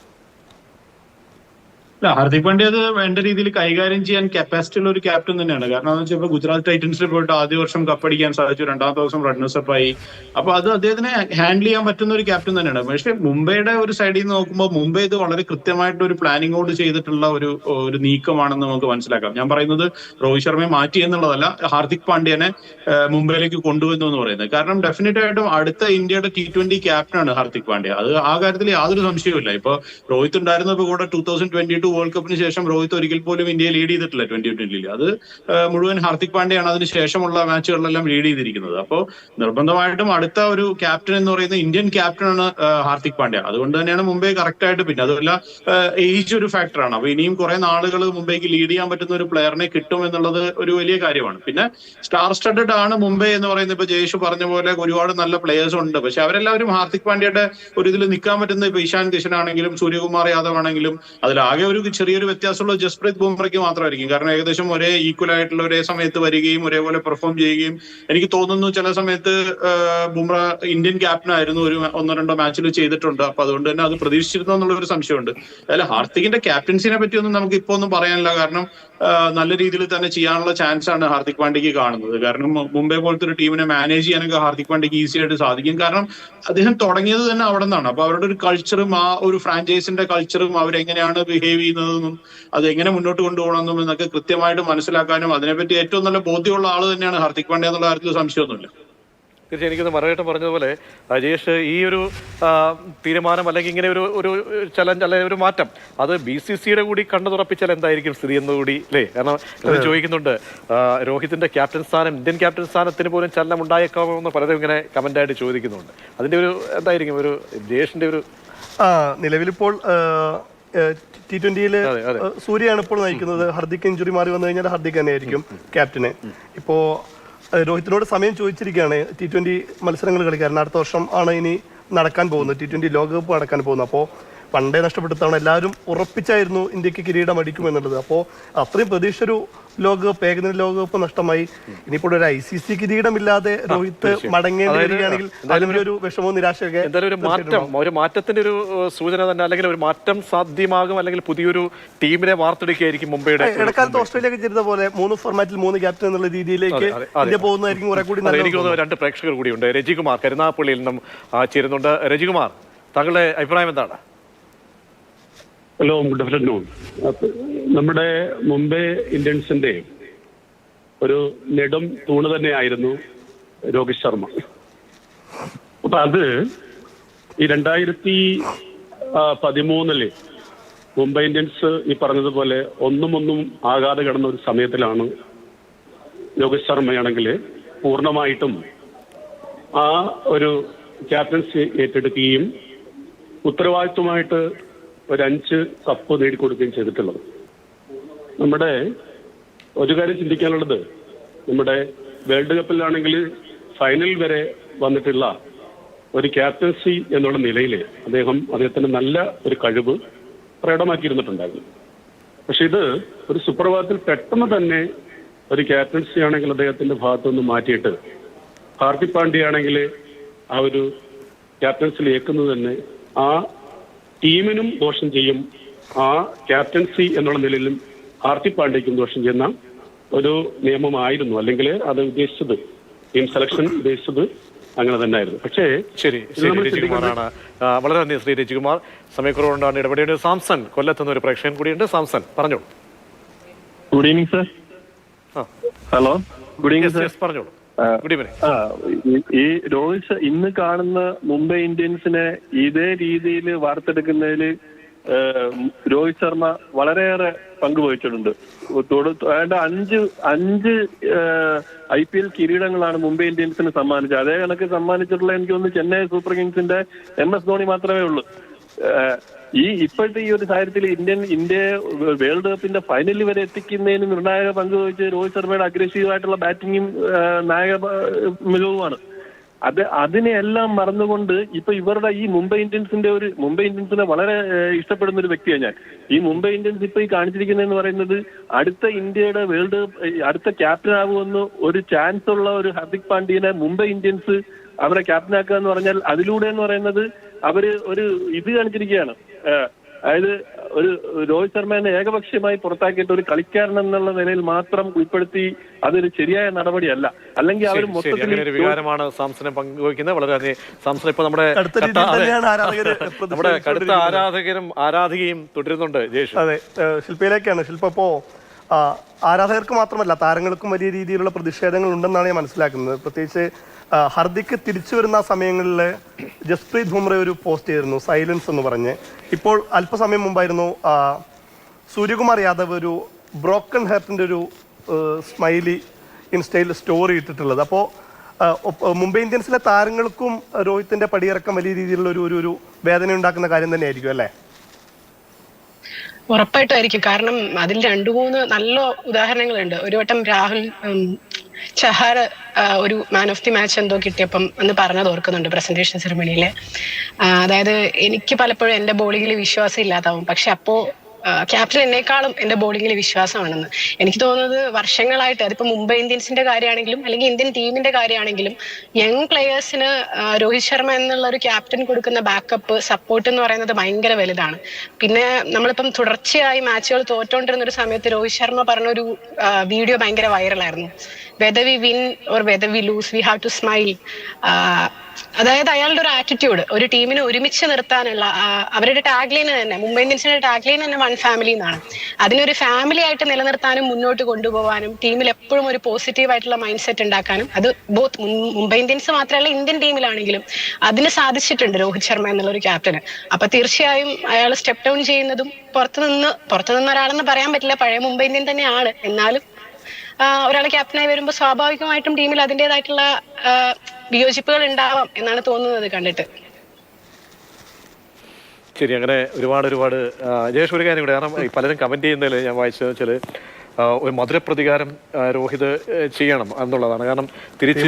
Speaker 3: ഹാർദിക് പാണ്ഡ്യ അത് വേണ്ട രീതിയിൽ കൈകാര്യം ചെയ്യാൻ കപ്പാസിറ്റി ഉള്ള ഒരു ക്യാപ്റ്റൻ തന്നെയാണ്. കാരണം എന്ന് വെച്ചാൽ ഗുജറാത്ത് ടൈറ്റൻസിൽ പോയിട്ട് ആദ്യ വർഷം കപ്പടിക്കാൻ സാധിച്ചു, രണ്ടാമത്തെ വർഷം റണ്ണേഴ്സപ്പ് ആയി. അപ്പൊ അത് അദ്ദേഹത്തിനെ ഹാൻഡിൽ ചെയ്യാൻ പറ്റുന്ന ഒരു ക്യാപ്റ്റൻ തന്നെയാണ്. പക്ഷെ മുംബൈയുടെ ഒരു സൈഡിൽ നിന്ന് നോക്കുമ്പോൾ മുംബൈ ഇത് വളരെ കൃത്യമായിട്ട് ഒരു പ്ലാനിങ്ങോട് ചെയ്തിട്ടുള്ള ഒരു നീക്കമാണെന്ന് നമുക്ക് മനസ്സിലാക്കാം. ഞാൻ പറയുന്നത് രോഹിത് ശർമ്മയെ മാറ്റി എന്നുള്ളതല്ല, ഹാർദിക് പാണ്ഡ്യനെ മുംബൈയിലേക്ക് കൊണ്ടുവന്നു എന്ന് പറയുന്നത്. കാരണം ഡെഫിനറ്റ് ആയിട്ടും അടുത്ത ഇന്ത്യയുടെ T20 ക്യാപ്റ്റനാണ് ഹാർദിക് പാണ്ഡ്യ. അത് ആ കാര്യത്തിൽ യാതൊരു സംശയവുമില്ല. ഇപ്പൊ രോഹിത് ഉണ്ടായിരുന്നപ്പോൾ കൂടെ 2022 വേൾഡ് കപ്പിന് ശേഷം രോഹിത് ഒരിക്കൽ പോലും ഇന്ത്യയെ ലീഡ് ചെയ്തിട്ടില്ല 2020. അത് മുഴുവൻ ഹാർദിക് പാണ്ഡ്യയാണ് അതിന് ശേഷമുള്ള മാച്ചുകളിലെല്ലാം ലീഡ് ചെയ്തിരിക്കുന്നത്. അപ്പോൾ നിർബന്ധമായിട്ടും അടുത്ത ഒരു ക്യാപ്റ്റൻ എന്ന് പറയുന്നത് ഇന്ത്യൻ ക്യാപ്റ്റനാണ് ഹാർദിക് പാണ്ഡ്യ. അതുകൊണ്ട് തന്നെയാണ് മുംബൈ കറക്റ്റ് ആയിട്ട്, പിന്നെ അതുമല്ല ഏജ് ഒരു ഫാക്ടറാണ്. അപ്പൊ ഇനിയും കുറെ നാളുകൾ മുംബൈക്ക് ലീഡ് ചെയ്യാൻ പറ്റുന്ന ഒരു പ്ലെയറിനെ കിട്ടും എന്നുള്ളത് ഒരു വലിയ കാര്യമാണ്. പിന്നെ സ്റ്റാർ സ്റ്റഡഡ് ആണ് മുംബൈ എന്ന് പറയുന്നത്. ഇപ്പൊ ജയേഷ് പറഞ്ഞ പോലെ ഒരുപാട് നല്ല പ്ലെയേഴ്സ് ഉണ്ട്. പക്ഷെ അവരെല്ലാവരും ഹാർദിക് പാണ്ഡ്യയുടെ ഒരു ഇതിൽ നിൽക്കാൻ പറ്റുന്ന ഇപ്പൊ ഇഷാൻ കിഷൻ ആണെങ്കിലും സൂര്യകുമാർ യാദവ് ആണെങ്കിലും അതിലാകെ ഒരു ചെറിയൊരു വ്യത്യാസമുള്ള ജസ്പ്രീത് ബുംറയ്ക്ക് മാത്രമായിരിക്കും. കാരണം ഏകദേശം ഒരേ ഈക്വൽ ആയിട്ടുള്ള ഒരേ സമയത്ത് വരികയും ഒരേപോലെ പെർഫോം ചെയ്യുകയും, എനിക്ക് തോന്നുന്നു ചില സമയത്ത് ബുംറ ഇന്ത്യൻ ക്യാപ്റ്റൻ ആയിരുന്നു, ഒരു 1-2 മാച്ചിൽ ചെയ്തിട്ടുണ്ട്. അപ്പൊ അതുകൊണ്ട് തന്നെ അത് പ്രതീക്ഷിച്ചിരുന്നു എന്നുള്ള ഒരു സംശയമുണ്ട്. അതായത് ഹാർദിക്കിന്റെ ക്യാപ്റ്റൻസിനെ പറ്റിയൊന്നും നമുക്ക് ഇപ്പൊ ഒന്നും പറയാനില്ല. കാരണം നല്ല രീതിയിൽ തന്നെ ചെയ്യാനുള്ള ചാൻസ് ആണ് ഹാർദിക് പാണ്ഡ്യക്ക് കാണുന്നത്. കാരണം മുംബൈ പോലത്തെ ഒരു ടീമിനെ മാനേജ് ചെയ്യാനൊക്കെ ഹാർദിക് പാണ്ഡ്യക്ക് ഈസി ആയിട്ട് സാധിക്കും. കാരണം അദ്ദേഹം തുടങ്ങിയത് തന്നെ അവിടെ നിന്നാണ്. അപ്പൊ അവരുടെ ഒരു കൾച്ചറും ആ ഒരു ഫ്രാഞ്ചൈസിന്റെ കൾച്ചറും അവരെങ്ങനെയാണ് ബിഹേവ് ചെയ്യുന്നതെന്നും അത് എങ്ങനെ മുന്നോട്ട് കൊണ്ടുപോകണമെന്നും എന്നൊക്കെ കൃത്യമായിട്ട് മനസ്സിലാക്കാനും അതിനെപ്പറ്റി ഏറ്റവും നല്ല ബോധ്യമുള്ള ആള് തന്നെയാണ് ഹാർദിക് പാണ്ഡ്യ എന്നുള്ള കാര്യത്തിൽ സംശയമൊന്നുമില്ല.
Speaker 1: തീർച്ചയായും എനിക്കൊന്ന് മറുപടി പറഞ്ഞതുപോലെ അജേഷ്, ഈ ഒരു തീരുമാനം അല്ലെങ്കിൽ ഇങ്ങനെ ഒരു ചലഞ്ച് അല്ലെങ്കിൽ ഒരു മാറ്റം അത് BCCയുടെ കൂടി കണ്ണു തുറപ്പിച്ചാൽ എന്തായിരിക്കും സ്ഥിതി എന്നുകൂടി അല്ലേ? കാരണം അത് ചോദിക്കുന്നുണ്ട്. രോഹിതിന്റെ ക്യാപ്റ്റൻ സ്ഥാനം, ഇന്ത്യൻ ക്യാപ്റ്റൻ സ്ഥാനത്തിന് പോലും ചലനം ഉണ്ടായേക്കാമോ എന്ന് പലരും ഇങ്ങനെ കമന്റായിട്ട് ചോദിക്കുന്നുണ്ട്. അതിന്റെ ഒരു എന്തായിരിക്കും ഒരു ജയേഷിന്റെ ഒരു
Speaker 2: നിലവിലിപ്പോൾ T20 സൂര്യയാണ് ഇപ്പോൾ നയിക്കുന്നത്. ഹാർദിക് ഇഞ്ചുറി മാറി വന്നു കഴിഞ്ഞാൽ ഹാർദിക് തന്നെയായിരിക്കും ക്യാപ്റ്റന്. ഇപ്പോ രോഹിത്തിനോട് സമയം ചോദിച്ചിരിക്കുകയാണ് T20 മത്സരങ്ങൾ കളിക്കാൻ. അടുത്ത വർഷം ആണ് ഇനി നടക്കാൻ പോകുന്നത്, T20 ലോകകപ്പ് നടക്കാൻ പോകുന്നത്. അപ്പോൾ പണ്ടേ നഷ്ടപ്പെടുത്താണ് എല്ലാവരും ഉറപ്പിച്ചായിരുന്നു ഇന്ത്യക്ക് കിരീടം അടിക്കുമെന്നുള്ളത്. അപ്പോൾ അത്രയും പ്രതീക്ഷ ഒരു ലോകകപ്പ്, ഏകദിന ലോകകപ്പ് നഷ്ടമായി. ഇനിയിപ്പോൾ ഒരു ICC കിരീടമില്ലാതെ രോഹിത് മടങ്ങേണ്ടി വരികയാണെങ്കിൽ അതിലൊരു വിഷമവും നിരാശയൊക്കെ.
Speaker 1: എന്തായാലും ഒരു മാറ്റത്തിന്റെ ഒരു സൂചന തന്നെ, അല്ലെങ്കിൽ ഒരു മാറ്റം സാധ്യമാകും, അല്ലെങ്കിൽ പുതിയൊരു ടീമിനെ വാർത്തെടുക്കുകയായിരിക്കും മുംബൈയുടെ.
Speaker 2: ഇടക്കാലത്ത് ഓസ്ട്രേലിയക്ക് ചെയ്ത പോലെ 3 ഫോർമാറ്റിൽ 3 ക്യാപ്റ്റൻ എന്നുള്ള രീതിയിലേക്ക് ഇന്ത്യ പോകുന്നതായിരിക്കും കുറെ കൂടി.
Speaker 1: എനിക്ക് തോന്നുന്നു 2 പ്രേക്ഷകർ കൂടിയുണ്ട്. രജികുമാർ കരുനാഗപ്പള്ളിയിൽ നിന്നും ചേരുന്നുണ്ട്. രജികുമാർ, താങ്കളുടെ അഭിപ്രായം എന്താണ്?
Speaker 6: Hello, good afternoon. നമ്മുടെ മുംബൈ ഇന്ത്യൻസിന്റെ ഒരു നെടും തൂണ് തന്നെയായിരുന്നു രോഹിത് ശർമ്മ. അപ്പൊ അത് ഈ 2013 മുംബൈ ഇന്ത്യൻസ് ഈ പറഞ്ഞതുപോലെ ഒന്നും ആകാതെ കിടന്ന ഒരു സമയത്തിലാണ് രോഹിത് ശർമ്മയാണെങ്കിൽ പൂർണ്ണമായിട്ടും ആ ഒരു ക്യാപ്റ്റൻസി ഏറ്റെടുക്കുകയും ഉത്തരവാദിത്വമായിട്ട് ഒരു 5 കപ്പ് നേടിക്കൊടുക്കുകയും ചെയ്തിട്ടുള്ളത്. നമ്മുടെ ഒരു കാര്യം ചിന്തിക്കാനുള്ളത്, നമ്മുടെ വേൾഡ് കപ്പിലാണെങ്കിൽ ഫൈനൽ വരെ വന്നിട്ടുള്ള ഒരു ക്യാപ്റ്റൻസി എന്നുള്ള നിലയിൽ അദ്ദേഹത്തിന് നല്ല ഒരു കഴിവ് പ്രകടമാക്കിയിരുന്നിട്ടുണ്ടായിരുന്നു. പക്ഷെ ഇത് ഒരു സുപ്രഭാതത്തിൽ പെട്ടെന്ന് തന്നെ ഒരു ക്യാപ്റ്റൻസി ആണെങ്കിൽ അദ്ദേഹത്തിന്റെ ഭാഗത്തുനിന്ന് മാറ്റിയിട്ട് ഹാർദിക് പാണ്ഡ്യ ആണെങ്കിൽ ആ ഒരു ക്യാപ്റ്റൻസിൽ ഏക്കുന്നത് തന്നെ ആ ടീമിനും ദോഷം ചെയ്യും, ആ ക്യാപ്റ്റൻസി എന്നുള്ള നിലയിലും ഹാർദിക് പാണ്ഡ്യയ്ക്കും ദോഷം ചെയ്യുന്ന ഒരു നിയമമായിരുന്നു. അല്ലെങ്കിൽ അത് ഉദ്ദേശിച്ചത്, ടീം സെലക്ഷൻ ഉദ്ദേശിച്ചത് അങ്ങനെ തന്നെ ആയിരുന്നു. പക്ഷേ
Speaker 1: ശരി ശരി രജികുമാറാണ്. വളരെ നന്ദി ശ്രീ രജികുമാർ. സമയക്കുറവുകൊണ്ടാണ് ഇടപെടേണ്ടത്. സാംസൺ കൊല്ലത്തുനിന്ന് ഒരു പ്രേക്ഷകൻ കൂടിയുണ്ട്. സാംസൺ പറഞ്ഞോളൂ.
Speaker 8: Good evening sir. Hello, good evening sir.
Speaker 1: പറഞ്ഞോളൂ. Good evening.
Speaker 8: ഈ രോഹിത് ഇന്ന് കാണുന്ന മുംബൈ ഇന്ത്യൻസിനെ ഇതേ രീതിയിൽ വാർത്തെടുക്കുന്നതിൽ രോഹിത് ശർമ്മ വളരെയേറെ പങ്കുവഹിച്ചിട്ടുണ്ട്. ഏതാണ്ട് അഞ്ച് IPL കിരീടങ്ങളാണ് മുംബൈ ഇന്ത്യൻസിന് സമ്മാനിച്ചത്. അതേ കണക്ക് സമ്മാനിച്ചിട്ടുള്ള എനിക്ക് തോന്നുന്നു ചെന്നൈ സൂപ്പർ കിങ്സിന്റെ MS ധോണി മാത്രമേ ഉള്ളൂ. ഇപ്പോഴത്തെ ഈ ഒരു സാഹചര്യത്തിൽ ഇന്ത്യയെ വേൾഡ് കപ്പിന്റെ ഫൈനലിൽ വരെ എത്തിക്കുന്നതിന് നിർണായക പങ്ക് വഹിച്ച് രോഹിത് ശർമ്മയുടെ അഗ്രസീവായിട്ടുള്ള ബാറ്റിങ്ങും നായക മികവുമാണ്. അതിനെല്ലാം മറന്നുകൊണ്ട് ഇപ്പൊ ഇവരുടെ ഈ മുംബൈ ഇന്ത്യൻസിനെ വളരെ ഇഷ്ടപ്പെടുന്ന ഒരു വ്യക്തിയാണ് ഞാൻ. ഈ മുംബൈ ഇന്ത്യൻസ് ഇപ്പൊ ഈ കാണിച്ചിരിക്കുന്നതെന്ന് പറയുന്നത് അടുത്ത ഇന്ത്യയുടെ വേൾഡ് കപ്പ് അടുത്ത ക്യാപ്റ്റൻ ആകുമെന്ന് ഒരു ചാൻസ് ഉള്ള ഒരു ഹാർദിക് പാണ്ഡ്യനെ മുംബൈ ഇന്ത്യൻസ് അവരെ ക്യാപ്റ്റൻ ആക്കുക എന്ന് പറഞ്ഞാൽ അതിലൂടെ എന്ന് പറയുന്നത് അവര് ഒരു ഇത് കാണിച്ചിരിക്കുകയാണ്. അതായത് ഒരു രോഹിത് ശർമ്മനെ ഏകപക്ഷീയമായി പുറത്താക്കിയിട്ട് ഒരു കളിക്കാരൻ എന്നുള്ള നിലയിൽ മാത്രം ഉൾപ്പെടുത്തി അതൊരു ശരിയായ നടപടിയല്ല. അല്ലെങ്കിൽ അവർ മൊത്തത്തിൽ
Speaker 1: വികാരമാണ് സാംസനെ പങ്കുവയ്ക്കുന്നത്. വളരെ സാംസൺ ഇപ്പൊ നമ്മുടെ കടുത്ത ആരാധകരും ആരാധികയും തുടരുന്നുണ്ട്.
Speaker 2: അതെ, ശില്പയിലേക്കാണ്. ശില്പ ഇപ്പോ ആരാധകർക്ക് മാത്രമല്ല താരങ്ങൾക്കും വലിയ രീതിയിലുള്ള പ്രതിഷേധങ്ങൾ ഉണ്ടെന്നാണ് ഞാൻ മനസ്സിലാക്കുന്നത്. പ്രത്യേകിച്ച് ഹർദിക്ക് തിരിച്ചു വരുന്ന സമയങ്ങളിൽ ജസ്പ്രീത് ബുംറ ഒരു പോസ്റ്റ് ചെയ്തിരുന്നു, സൈലൻസ് എന്ന് പറഞ്ഞ്. ഇപ്പോൾ അല്പസമയം മുമ്പായിരുന്നു സൂര്യകുമാർ യാദവ് ഒരു ബ്രോക്കൺ ഹാർട്ടിൻ്റെ ഒരു സ്മൈലി ഇൻസ്റ്റയിൽ സ്റ്റോറി ഇട്ടിട്ടുള്ളത്. അപ്പോൾ മുംബൈ ഇന്ത്യൻസിലെ താരങ്ങൾക്കും രോഹിത്തിൻ്റെ പടിയിറക്കം വലിയ രീതിയിലുള്ള ഒരു വേദന ഉണ്ടാക്കുന്ന കാര്യം തന്നെയായിരിക്കും അല്ലേ?
Speaker 4: ഉറപ്പായിട്ടും ആയിരിക്കും. കാരണം അതിൽ 2-3 നല്ല ഉദാഹരണങ്ങളുണ്ട്. ഒരു വട്ടം രാഹുൽ ചഹാർ ഒരു മാൻ ഓഫ് ദി മാച്ച് എന്തോ കിട്ടിയപ്പം അന്ന് പറഞ്ഞത് ഓർക്കുന്നുണ്ട് പ്രസന്റേഷൻ സെറമണിയില്. അതായത് എനിക്ക് പലപ്പോഴും എന്റെ ബോളിങ്ങിൽ വിശ്വാസം ഇല്ലാതാവും, പക്ഷെ അപ്പോ ക്യാപ്റ്റൻ എന്നെക്കാളും എന്റെ ബോളിങ്ങിൽ വിശ്വാസമാണെന്ന്. എനിക്ക് തോന്നുന്നത് വർഷങ്ങളായിട്ട് അതിപ്പോ മുംബൈ ഇന്ത്യൻസിന്റെ കാര്യമാണെങ്കിലും അല്ലെങ്കിൽ ഇന്ത്യൻ ടീമിന്റെ കാര്യമാണെങ്കിലും യങ് പ്ലെയേഴ്സിന് രോഹിത് ശർമ്മ എന്നുള്ള ഒരു ക്യാപ്റ്റൻ കൊടുക്കുന്ന ബാക്കപ്പ് സപ്പോർട്ട് എന്ന് പറയുന്നത് ഭയങ്കര വലുതാണ്. പിന്നെ നമ്മളിപ്പം തുടർച്ചയായി മാച്ചുകൾ തോറ്റോണ്ടിരുന്ന ഒരു സമയത്ത് രോഹിത് ശർമ്മ പറഞ്ഞൊരു വീഡിയോ ഭയങ്കര വൈറലായിരുന്നു. whether we win or whether we lose we have to smile. അതായത് അയാളുടെ ഒരു ആറ്റിറ്റ്യൂഡ് ഒരു ടീമിനെ ഒരുമിച്ച് നിർത്താനുള്ള അവരുടെ ടാഗ് ലൈൻ തന്നെ, മുംബൈ ഇന്ത്യൻസിന്റെ ടാഗ് ലൈൻ തന്നെ വൺ ഫാമിലി എന്നാണ്. അതിനൊരു ഫാമിലി ആയിട്ട് നിലനിർത്താനും മുന്നോട്ട് കൊണ്ടുപോകാനും ടീമിൽ എപ്പോഴും ഒരു പോസിറ്റീവ് ആയിട്ടുള്ള മൈൻഡ് സെറ്റ് ഉണ്ടാക്കാനും അത് ബോത്ത് മുംബൈ ഇന്ത്യൻസ് മാത്രമല്ല ഇന്ത്യൻ ടീമിലാണെങ്കിലും അതിന് സാധിച്ചിട്ടുണ്ട് രോഹിത് ശർമ്മ എന്നുള്ള ഒരു ക്യാപ്റ്റന്. അപ്പൊ തീർച്ചയായും അയാൾ സ്റ്റെപ്പ് ഡൗൺ ചെയ്യുന്നതും പുറത്തുനിന്ന് ഒരാളെന്ന് പറയാൻ പറ്റില്ല, പഴയ മുംബൈ ഇന്ത്യൻ തന്നെയാണ്. എന്നാലും ഒരാൾ ക്യാപ്റ്റനായി വരുമ്പോൾ സ്വാഭാവികമായിട്ടും ടീമിൽ അതിൻ്റെതായിട്ടുള്ള വിയോജിപ്പുകൾ ഉണ്ടാവാം എന്നാണ് തോന്നുന്നത് കണ്ടിട്ട്.
Speaker 1: ശരി, അങ്ങനെ ഒരുപാട് ജയേഷ് ഒരു കാര്യം കൂടെ, കാരണം പലരും കമന്റ് ചെയ്യുന്നതിൽ ഞാൻ വായിച്ചത് വെച്ചാൽ ഒരു മധുരപ്രതികാരം രോഹിത് ചെയ്യണം എന്നുള്ളതാണ്. കാരണം തിരിച്ച്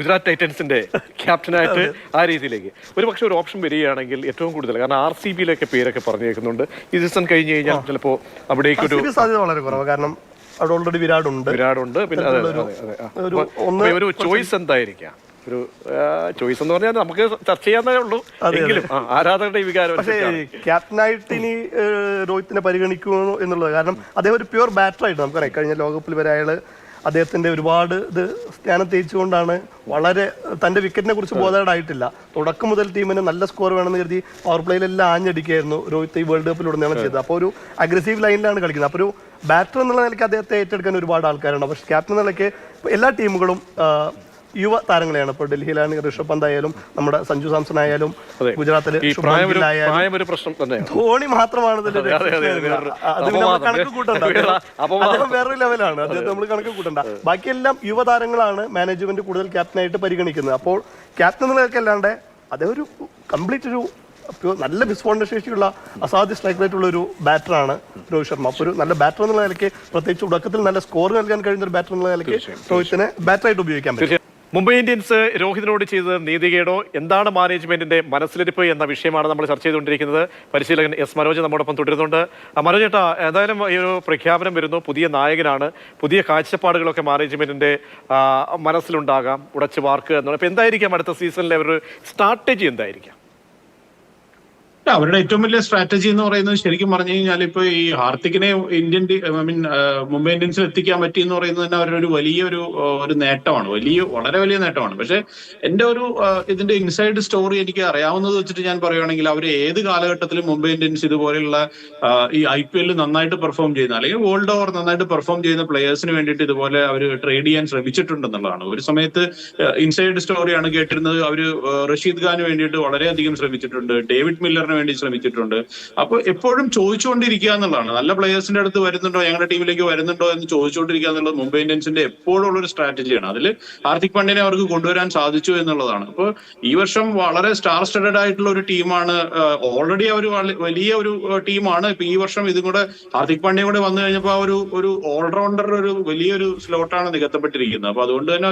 Speaker 1: ഗുജറാത്ത് ടൈറ്റൻസിന്റെ ക്യാപ്റ്റനായിട്ട് ആ രീതിയിലേക്ക് ഒരു പക്ഷെ ഒരു ഓപ്ഷൻ വരികയാണെങ്കിൽ ഏറ്റവും കൂടുതൽ, കാരണം RCBയിലൊക്കെ പേരൊക്കെ പറഞ്ഞേക്കുന്നുണ്ട് ഈ സീസൺ കഴിഞ്ഞ് കഴിഞ്ഞാൽ ചിലപ്പോൾ അവിടേക്കൊരു
Speaker 2: സാധ്യത വളരെ കുറവ്. കാരണം അവിടെ ഓൾറെഡി വിരാടുണ്ട്.
Speaker 1: പിന്നെ ഒരു ചോയ്സ് എന്തായിരിക്കാം? ഒരു ചോയ്സ് എന്ന് പറഞ്ഞാൽ നമുക്ക് ചർച്ച ചെയ്യാന്നേ ഉള്ളൂ, എങ്കിലും ആരാധകരുടെ വികാരം.
Speaker 2: പക്ഷേ ക്യാപ്റ്റനായിട്ട് ഇനി രോഹിത്തിനെ പരിഗണിക്കുമോ എന്നുള്ളത്, കാരണം അദ്ദേഹം ഒരു പ്യുവർ ബാറ്ററായിട്ട് നമുക്കറിയാം. കഴിഞ്ഞ ലോകകപ്പിൽ വരെ അയാൾ അദ്ദേഹത്തിന്റെ ഒരുപാട് ഇത് സ്ഥാനം തേച്ചുകൊണ്ടാണ് വളരെ തന്റെ വിക്കറ്റിനെ കുറിച്ച് ബോധേഡായിട്ടില്ല. തുടക്കം മുതൽ ടീമിന് നല്ല സ്കോർ വേണമെന്ന് കരുതി പവർ പ്ലേയിലെല്ലാം ആഞ്ഞടിക്കുകയായിരുന്നു രോഹിത് ഈ വേൾഡ് കപ്പിലുടനീളം ചെയ്തത്. അപ്പോൾ ഒരു അഗ്രസീവ് ലൈനിലാണ് കളിക്കുന്നത്. അപ്പോൾ ഒരു ബാറ്റർ എന്നുള്ള നിലയ്ക്ക് അദ്ദേഹത്തെ ഏറ്റെടുക്കാൻ ഒരുപാട് ആൾക്കാരുണ്ട്. പക്ഷേ ക്യാപ്റ്റൻ എന്ന നിലയ്ക്ക് എല്ലാ ടീമുകളും യുവ താരങ്ങളെയാണ്. ഇപ്പോൾ ഡൽഹിയിലാണെങ്കിൽ ഋഷഭ് പന്ത് ആയാലും നമ്മുടെ സഞ്ജു സാംസൺ ആയാലും ഗുജറാത്തില് ധോണി മാത്രമാണ് കണക്ക് കൂട്ടണ്ട. അദ്ദേഹം വേറൊരു ലെവലാണ്, അദ്ദേഹത്തെ നമ്മൾ കണക്ക് കൂട്ടണ്ട. ബാക്കിയെല്ലാം യുവതാരങ്ങളാണ് മാനേജ്മെന്റ് കൂടുതൽ ക്യാപ്റ്റനായിട്ട് പരിഗണിക്കുന്നത്. അപ്പോൾ ക്യാപ്റ്റൻ എന്നുള്ളതൊക്കെ അല്ലാണ്ട് അദ്ദേഹം ഒരു കംപ്ലീറ്റ് ഒരു നല്ല വിസ്ഫോടന ശേഷിയുള്ള അസാധ്യ സ്ട്രൈക്ക് റേറ്റ് ഉള്ള ഒരു ബാറ്ററാണ് രോഹിത് ശർമ്മ. അപ്പോൾ ഒരു നല്ല ബാറ്റർ എന്നുള്ള നിലയ്ക്ക്, പ്രത്യേകിച്ച് തുടക്കത്തിൽ നല്ല സ്കോർ നൽകാൻ കഴിയുന്ന ഒരു ബാറ്റർ എന്നുള്ള നിലയ്ക്ക് രോഹിത്തിനെ ബാറ്ററായിട്ട് ഉപയോഗിക്കാൻ പറ്റും.
Speaker 1: മുംബൈ ഇന്ത്യൻസ് രോഹിതിനോട് ചെയ്തത് നീതികേടോ, എന്താണ് മാനേജ്മെന്റിന്റെ മനസ്സിലിരിപ്പ് എന്ന വിഷയമാണ് നമ്മൾ ചർച്ച ചെയ്തുകൊണ്ടിരിക്കുന്നത്. പരിശീലകൻ S മനോജ് നമ്മോടൊപ്പം തുടരുന്നുണ്ട്. മനോജ് ചേട്ടാ, ഏതായാലും ഈ ഒരു പ്രഖ്യാപനം വരുന്നു, പുതിയ നായകനാണ്, പുതിയ കാഴ്ചപ്പാടുകളൊക്കെ മാനേജ്മെന്റിന്റെ മനസ്സിലുണ്ടാകാം, ഉടച്ചു വാർക്ക് എന്നുള്ളത്. അപ്പൊ എന്തായിരിക്കാം അടുത്ത സീസണിലെ ഒരു സ്ട്രാറ്റജി എന്തായിരിക്കാം?
Speaker 3: അവരുടെ ഏറ്റവും വലിയ സ്ട്രാറ്റജി എന്ന് പറയുന്നത് ശരിക്കും പറഞ്ഞു കഴിഞ്ഞാൽ ഇപ്പൊ ഈ ഹാർദിക്കിനെ മുംബൈ ഇന്ത്യൻസിൽ എത്തിക്കാൻ പറ്റി എന്ന് പറയുന്നത് തന്നെ അവരുടെ ഒരു ഒരു നേട്ടമാണ്, വളരെ വലിയ നേട്ടമാണ്. പക്ഷെ എന്റെ ഇതിന്റെ ഇൻസൈഡ് സ്റ്റോറി എനിക്ക് അറിയാവുന്നത് വെച്ചിട്ട് ഞാൻ പറയുകയാണെങ്കിൽ അവർ ഏത് കാലഘട്ടത്തിലും മുംബൈ ഇന്ത്യൻസ് ഇതുപോലെയുള്ള ഈ IPL നന്നായിട്ട് പെർഫോം ചെയ്യുന്ന അല്ലെങ്കിൽ വേൾഡ് ഓവർ നന്നായിട്ട് പെർഫോം ചെയ്യുന്ന പ്ലേയേഴ്സിന് വേണ്ടിയിട്ട് ഇതുപോലെ അവർ ട്രേഡ് ചെയ്യാൻ ശ്രമിച്ചിട്ടുണ്ടെന്നുള്ളതാണ്. ഒരു സമയത്ത് ഇൻസൈഡ് സ്റ്റോറിയാണ് കേട്ടിരുന്നത്, അവർ റഷീദ് ഖാന് വേണ്ടിയിട്ട് വളരെയധികം ശ്രമിച്ചിട്ടുണ്ട്, ഡേവിഡ് മില്ലറിന് വേണ്ടി ശ്രമിച്ചിട്ടുണ്ട്. അപ്പൊ എപ്പോഴും ചോദിച്ചുകൊണ്ടിരിക്കുക എന്നുള്ളതാണ്, നല്ല പ്ലേയേഴ്സിന്റെ അടുത്ത് വരുന്നുണ്ടോ, ഞങ്ങളുടെ ടീമിലേക്ക് വരുന്നുണ്ടോ എന്ന് ചോദിച്ചുകൊണ്ടിരിക്കുക എന്നുള്ളത് മുംബൈ ഇന്ത്യൻസിന്റെ എപ്പോഴും ഉള്ള ഒരു സ്ട്രാറ്റജിയാണ്. അതിൽ ഹാർദിക് പാണ്ഡ്യനെ അവർക്ക് കൊണ്ടുവരാൻ സാധിച്ചു എന്നുള്ളതാണ്. അപ്പൊ ഈ വർഷം വളരെ സ്റ്റാർ സ്റ്റഡഡ് ആയിട്ടുള്ള ഒരു ടീമാണ്, ഓൾറെഡി അവർ വലിയ ഒരു ടീമാണ്. ഇപ്പൊ ഈ വർഷം ഇതും കൂടെ ഹാർദിക് പാണ്ഡ്യ കൂടെ വന്നു കഴിഞ്ഞപ്പോൾ ഒരു ഓൾറൗണ്ടർ വലിയൊരു സ്ലോട്ടാണ് നികത്തപ്പെട്ടിരിക്കുന്നത്. അപ്പൊ അതുകൊണ്ട് തന്നെ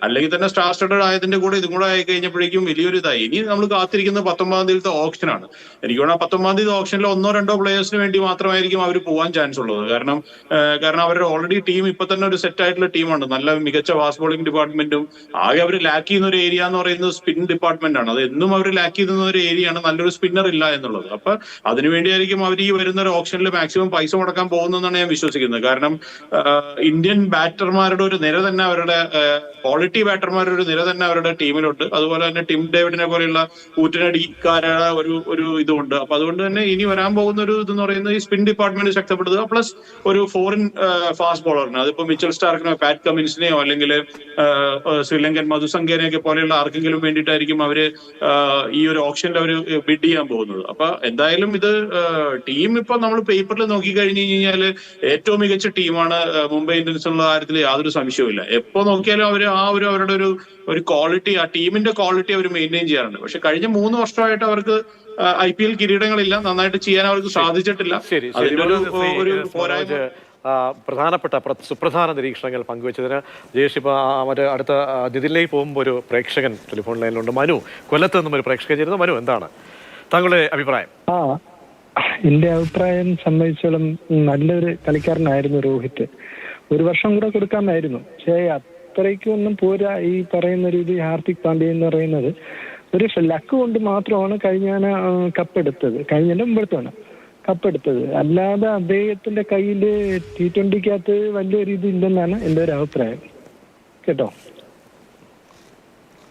Speaker 3: അല്ലെങ്കിൽ തന്നെ സ്റ്റാർ സ്റ്റഡഡ് ആയതിന്റെ കൂടെ ഇതും കൂടെ ആയി കഴിഞ്ഞപ്പോഴേക്കും വലിയൊരു ഇതായി. ഇനി നമ്മൾ കാത്തിരിക്കുന്നത് 19-ാം തീയതിയിലത്തെ ഓപ്ഷനാണ്. എനിക്ക് തോന്നുന്നു 19-ാം തീയതി ഓപ്ഷനിൽ 1-2 പ്ലേയേഴ്സിന് വേണ്ടി മാത്രമായിരിക്കും അവർ പോകാൻ ചാൻസ് ഉള്ളത്. കാരണം അവരുടെ ഓൾറെഡി ടീം ഇപ്പൊ തന്നെ ഒരു സെറ്റ് ആയിട്ടുള്ള ടീമാണ്, നല്ല മികച്ച ഫാസ്റ്റ് ബോളിംഗ് ഡിപ്പാർട്ട്മെന്റും. ആകെ അവർ ലാക്ക് ചെയ്യുന്ന ഒരു ഏരിയ എന്ന് പറയുന്നത് സ്പിൻ ഡിപ്പാർട്ട്മെന്റ് ആണ്. അത് എന്നും അവർ ലാക്ക് ചെയ്യുന്ന ഒരു ഏരിയയാണ്, നല്ലൊരു സ്പിന്നർ ഇല്ല എന്നുള്ളത്. അപ്പൊ അതിനുവേണ്ടിയായിരിക്കും അവർ ഈ വരുന്ന ഒരു ഓപ്ഷനിൽ മാക്സിമം പൈസ മുടക്കാൻ പോകുന്നതെന്നാണ് ഞാൻ വിശ്വസിക്കുന്നത്. കാരണം ഇന്ത്യൻ ബാറ്റർമാരുടെ ഒരു നിര തന്നെ, അവരുടെ ക്വാളിറ്റി ബാറ്റർമാരുടെ ഒരു നിര തന്നെ അവരുടെ ടീമിലുണ്ട്. അതുപോലെ തന്നെ ടിം ഡേവിഡിനെ പോലെയുള്ള കൂറ്റനടിക്കാരുടെ ഒരു ഇതുണ്ട്. അപ്പൊ അതുകൊണ്ട് തന്നെ ഇനി വരാൻ പോകുന്ന ഒരു ഇതെന്ന് പറയുന്നത് ഈ സ്പിൻ ഡിപ്പാർട്ട്മെന്റ് ശക്തിപ്പെടുത്തുക, പ്ലസ് ഒരു ഫോറിൻ ഫാസ്റ്റ് ബോളറിന്, അതിപ്പോ മിച്ചൽ സ്റ്റാർക്കിനോ പാറ്റ് കമിൻസിനെയോ അല്ലെങ്കിൽ ശ്രീലങ്കൻ മധുസംഖ്യനെയൊക്കെ പോലെയുള്ള ആർക്കെങ്കിലും വേണ്ടിയിട്ടായിരിക്കും അവര് ഈ ഒരു ഓപ്ഷനിൽ അവർ ബിഡ് ചെയ്യാൻ പോകുന്നത്. അപ്പൊ എന്തായാലും ഇത് ടീം ഇപ്പൊ നമ്മൾ പേപ്പറിൽ നോക്കി കഴിഞ്ഞു കഴിഞ്ഞാൽ ഏറ്റവും മികച്ച ടീമാണ് മുംബൈ ഇന്ത്യൻസ് എന്നുള്ള കാര്യത്തിൽ യാതൊരു സംശയവുമില്ല. എപ്പോ നോക്കിയാലും അവർ അവരുടെ ഒരു ക്വാളിറ്റി, ആ ടീമിന്റെ ക്വാളിറ്റി അവർ മെയിൻറ്റെയിൻ ചെയ്യാറുണ്ട്. പക്ഷെ കഴിഞ്ഞ 3 വർഷമായിട്ട് അവർക്ക് IPL കിരീടങ്ങളില്ല, നന്നായിട്ട് ചെയ്യാൻ അവർക്ക് സാധിച്ചിട്ടില്ല. അതിന്റെ ഒരു പോരായ്മ.
Speaker 1: പ്രധാനപ്പെട്ട സുപ്രധാന നിരീക്ഷണങ്ങൾ പങ്കുവച്ചതിന് ജയേഷ്. ഇപ്പൊ അടുത്ത നിതിനിലേക്ക് പോകുമ്പോൾ ഒരു പ്രേക്ഷകൻ ടെലിഫോൺ ലൈനിലുണ്ട്. മനു, കൊല്ലത്ത് നിന്നും ഒരു പ്രേക്ഷകൻ ചേരുന്നു. മനു, എന്താണ് താങ്കളുടെ അഭിപ്രായം?
Speaker 9: എന്റെ അഭിപ്രായം സംബന്ധിച്ചോളം നല്ലൊരു കളിക്കാരനായിരുന്നു രോഹിത്. ഒരു വർഷം കൂടെ കൊടുക്കാമായിരുന്നു, പക്ഷേ അത്രയ്ക്കൊന്നും പോരാ. ഈ പറയുന്ന രീതി ഹാർദിക് പാണ്ഡ്യ എന്ന് പറയുന്നത് ഒരു ലക്ക് കൊണ്ട് മാത്രമാണ് കഴിഞ്ഞ കപ്പെടുത്തത്, കഴിഞ്ഞതിന്റെ മുമ്പെടുത്താണ് കപ്പെടുത്തത്. അല്ലാതെ അദ്ദേഹത്തിന്റെ കയ്യിൽ T20-ക്കകത്ത് വലിയൊരു ഇത് ഇല്ലെന്നാണ് എന്റെ ഒരു അഭിപ്രായം. കേട്ടോ,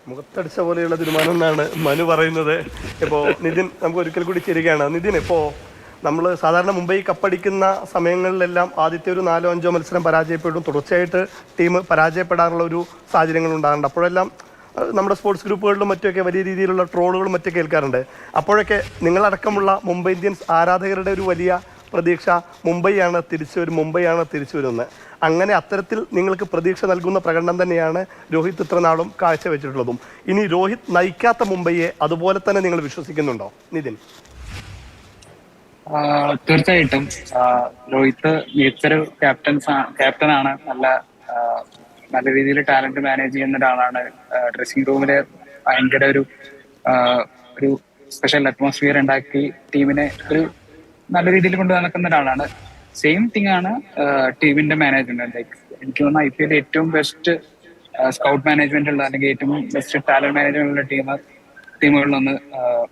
Speaker 2: മുഖത്തടിച്ച പോലെയുള്ള തീരുമാനം എന്നാണ് മനു പറയുന്നത്. ഇപ്പോൾ നിതിൻ നമുക്ക് ഒരിക്കൽ കൂടി ചേരുകയാണ്. നിതിൻ, ഇപ്പോൾ നമ്മൾ സാധാരണ മുംബൈ കപ്പടിക്കുന്ന സമയങ്ങളിലെല്ലാം ആദ്യത്തെ ഒരു 4-5 മത്സരം പരാജയപ്പെടും, തുടർച്ചയായിട്ട് ടീം പരാജയപ്പെടാനുള്ള ഒരു സാഹചര്യങ്ങൾ ഉണ്ടാകുന്നുണ്ട്. അപ്പോഴെല്ലാം നമ്മുടെ സ്പോർട്സ് ഗ്രൂപ്പുകളിലും മറ്റൊക്കെ വലിയ രീതിയിലുള്ള ട്രോളുകളും മറ്റൊക്കെ കേൾക്കാറുണ്ട്. അപ്പോഴൊക്കെ നിങ്ങളടക്കമുള്ള മുംബൈ ഇന്ത്യൻസ് ആരാധകരുടെ ഒരു വലിയ പ്രതീക്ഷ മുംബൈയാണ് തിരിച്ചു വരുന്നത്. അങ്ങനെ അത്തരത്തിൽ നിങ്ങൾക്ക് പ്രതീക്ഷ നൽകുന്ന പ്രകടനം തന്നെയാണ് രോഹിത് ഇത്രനാളും കാഴ്ചവെച്ചിട്ടുള്ളതും. ഇനി രോഹിത് നയിക്കാത്ത മുംബൈയെ അതുപോലെ തന്നെ നിങ്ങൾ വിശ്വസിക്കുന്നുണ്ടോ നിതിൻ?
Speaker 5: തീർച്ചയായിട്ടും രോഹിത് മികച്ചൊരു ക്യാപ്റ്റനാണ്. നല്ല രീതിയിൽ ടാലന്റ് മാനേജ് ചെയ്യുന്ന ഒരാളാണ്. ഡ്രസ്സിംഗ് റൂമില് ഭയങ്കര ഒരു സ്പെഷ്യൽ അറ്റ്മോസ്ഫിയർ ഉണ്ടാക്കി ടീമിനെ ഒരു നല്ല രീതിയിൽ കൊണ്ടു നടക്കുന്ന ഒരാളാണ്. സെയിം തിങ് ആണ് ടീമിന്റെ മാനേജ്മെന്റ്. ലൈക്ക് എനിക്ക് തോന്നുന്നു IPL ഏറ്റവും ബെസ്റ്റ് സ്കൗട്ട് മാനേജ്മെന്റ് ഉള്ള, അല്ലെങ്കിൽ ഏറ്റവും ബെസ്റ്റ് ടാലന്റ് മാനേജ്മെന്റ് ഉള്ള ടീമുകളിലൊന്ന്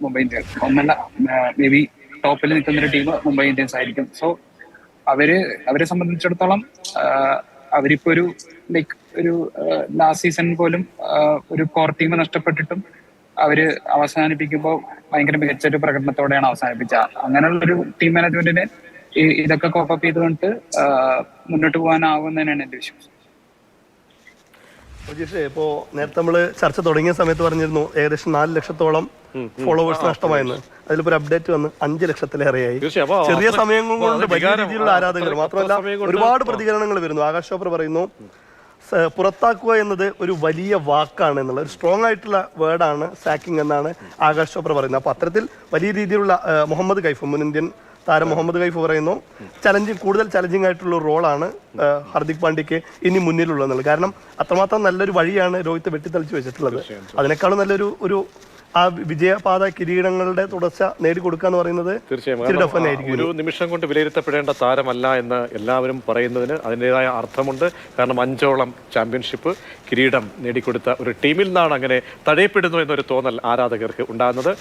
Speaker 5: മുംബൈ ഇന്ത്യൻസ്. ഒന്നല്ല, മേ ബി ടോപ്പിൽ നിൽക്കുന്ന ഒരു ടീം മുംബൈ ഇന്ത്യൻസ് ആയിരിക്കും. സോ അവരെ സംബന്ധിച്ചിടത്തോളം അവരിപ്പോ ഒരു ലാസ്റ്റ് സീസൺ പോലും ഒരു കോർ ടീം നഷ്ടപ്പെട്ടിട്ടും അവര് അവസാനിപ്പിക്കുമ്പോൾ ഭയങ്കര മികച്ചൊരു പ്രകടനത്തോടെയാണ് അവസാനിപ്പിച്ചത്. അങ്ങനെയുള്ളൊരു ടീം മാനേജ്മെന്റിന് ഇതൊക്കെ കോപ്പപ്പ് ചെയ്തുകൊണ്ട് മുന്നോട്ട് പോകാനാവുമെന്നാണ് എന്റെ വിശ്വാസം.
Speaker 2: രജീഷ്, ഇപ്പോ നേരത്തെ നമ്മള് ചർച്ച തുടങ്ങിയ സമയത്ത് പറഞ്ഞിരുന്നു ഏകദേശം 4 ലക്ഷത്തോളം ഫോളോവേഴ്സ് നഷ്ടമായെന്ന്. അതിലിപ്പോ ഒരു അപ്ഡേറ്റ് വന്ന് 5 ലക്ഷത്തിലേറെയായി. ചെറിയ സമയം കൊണ്ട് വലിയ രീതിയിലുള്ള ആരാധകർ മാത്രമല്ല ഒരുപാട് പ്രതികരണങ്ങൾ വരുന്നു. ആകാശ് ചോപ്ര പറയുന്നു പുറത്താക്കുക എന്നത് ഒരു വലിയ വാക്കാണ് എന്നുള്ള ഒരു സ്ട്രോങ് ആയിട്ടുള്ള വേർഡാണ് സാക്കിംഗ് എന്നാണ് ആകാശ് ചോപ്ര പറയുന്നത്. അപ്പൊ അത്തരത്തിൽ വലിയ രീതിയിലുള്ള മുഹമ്മദ് കൈഫ്, മുൻ ഇന്ത്യൻ താരം മുഹമ്മദ് കൈഫ് പറയുന്നു കൂടുതൽ ചലഞ്ചിങ് ആയിട്ടുള്ള റോളാണ് ഹാർദിക് പാണ്ഡ്യക്ക് ഇനി മുന്നിലുള്ളതെന്നുള്ളത്. കാരണം അത്രമാത്രം നല്ലൊരു വഴിയാണ് രോഹിത് വെട്ടിത്തെളിച്ച് വെച്ചിട്ടുള്ളത്. അതിനേക്കാളും നല്ലൊരു ആ വിജയപാത കിരീടങ്ങളുടെ തുടർച്ച നേടിക്കൊടുക്കുക എന്ന് പറയുന്നത്
Speaker 1: തീർച്ചയായും ഒരു നിമിഷം കൊണ്ട് വിലയിരുത്തപ്പെടേണ്ട താരമല്ല എന്ന് എല്ലാവരും പറയുന്നതിന് അതിൻ്റെതായ അർത്ഥമുണ്ട്. കാരണം 5ഓളം ചാമ്പ്യൻഷിപ്പ് കിരീടം നേടിക്കൊടുത്ത ഒരു ടീമിൽ നിന്നാണ് അങ്ങനെ തഴയപ്പെടുന്നു എന്നൊരു തോന്നൽ ആരാധകർക്ക് ഉണ്ടാകുന്നത്.